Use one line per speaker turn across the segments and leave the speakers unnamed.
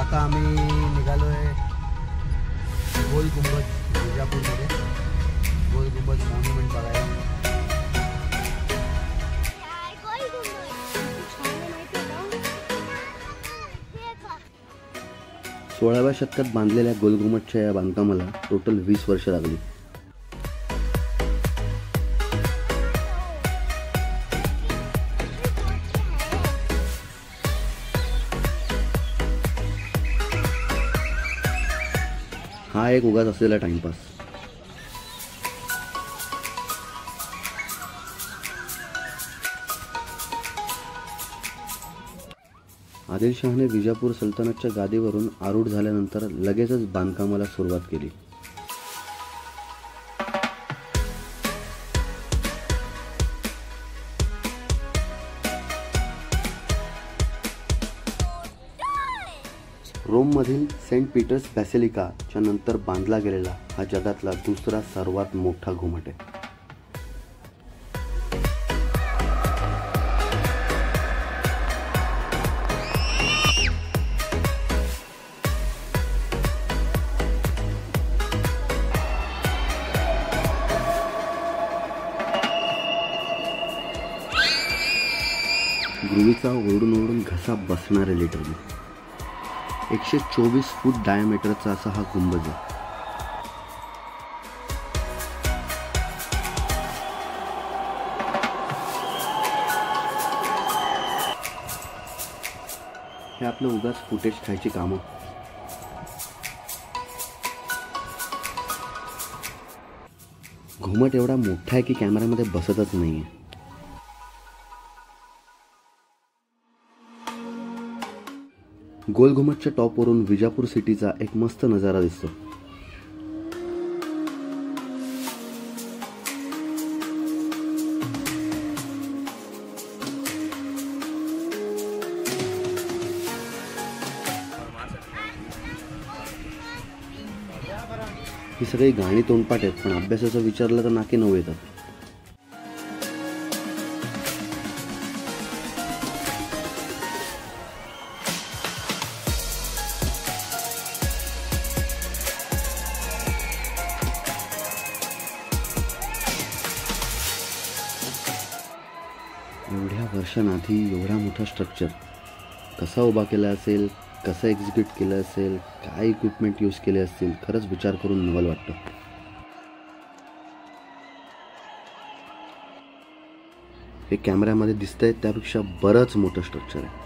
आता आम्ही निघालोय गोल गुंबज विजापूरमध्ये, गोल गुंबज मॉन्युमेंट बघायला. सोळाव्या शतकात बांधलेल्या गोलघुमटच्या या बांधकामाला टोटल 20 वर्ष लागली. हा एक उगाच असलेला टाइमपास. आदिलशहाने विजापूर सल्तनतच्या गादीवरून आरूढ झाल्यानंतर लगेचच बांधकामाला सुरुवात केली. रोममधील सेंट पीटर्स बॅसिलिकाच्या नंतर बांधला गेलेला हा जगातला दुसरा सर्वात मोठा घुमट आहे. गुरुवीचा ओरडून ओरडून घसा बसणारे लिटरली. 124 फूट डायमीटरचा असा हा गुंबज आहे. हे आपलं उगाच फुटेज खायची कामं. घुमट एवढा मोठा आहे की कॅमेऱ्यामध्ये बसतच नाहीये. गोल घुमटच्या टॉपवरून विजापूर सिटीचा एक मस्त नजारा दिसतो. ही सगळी गाणी तोंडपाठ आहेत, पण अभ्यासाचं विचारलं तर नाकी नऊ येतात. एवढ्या वर्षांआधी एवढा मोठा स्ट्रक्चर कसा उभा केला असेल, कसं एक्झिक्यूट केलं असेल, काय इक्विपमेंट यूज केले असतील, खरंच विचार करून नवल वाटतं. हे कॅमेऱ्यामध्ये दिसतंय त्यापेक्षा बरंच मोठं स्ट्रक्चर आहे.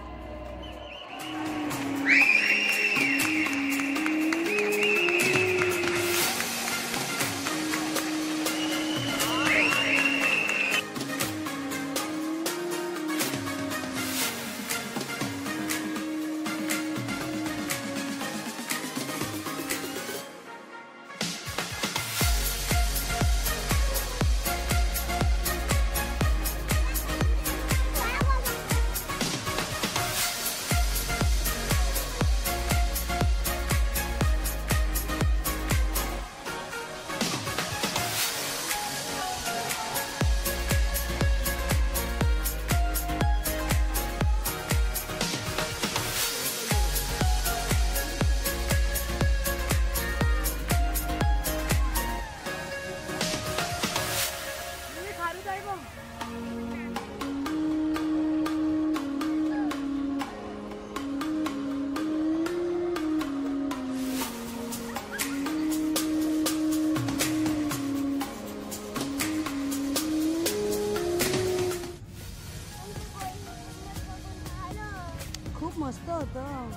मस्त होतं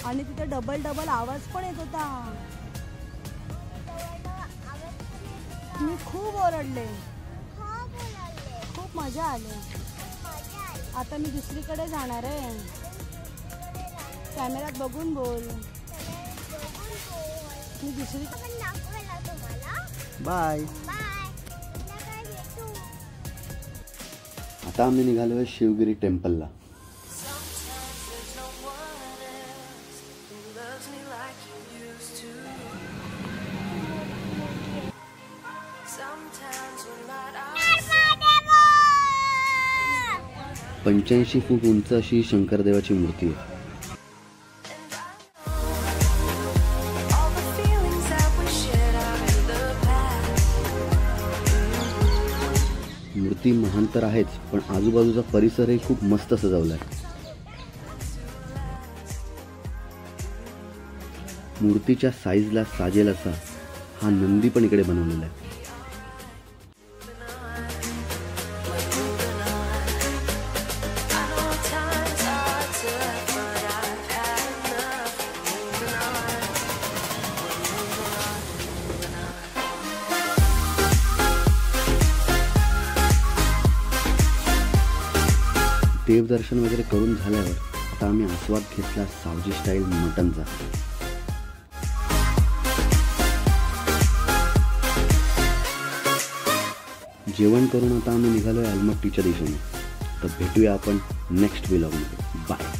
आणि तिथे डबल डबल आवाज पण येत होता. मी खूप ओरडले, खूप मजा आली. आता मी दुसरीकडे जाणार आहे. कॅमेऱ्यात बघून बोल. मी दुसरी
बाय. आता आम्ही निघालोय शिवगिरी टेम्पलला. पंच्याऐंशी फूट उंच अशी शंकरदेवाची मूर्ती आहे. मूर्ती महान तर आहेच, पण आजूबाजूचा परिसरही खूप मस्त सजवला आहे. मूर्तीच्या साईजला साजेल असा हा नंदी पण इकडे बनवलेला आहे. देवदर्शन वगैरे करून झाल्यावर आता आम्ही आस्वाद घेतला सावजी स्टाईल मटनचा. जेवण करून आता आम्ही निघालोय अलमट्टीच्या दिशेने. तर भेटूया आपण नेक्स्ट व्लॉगमध्ये. बाय.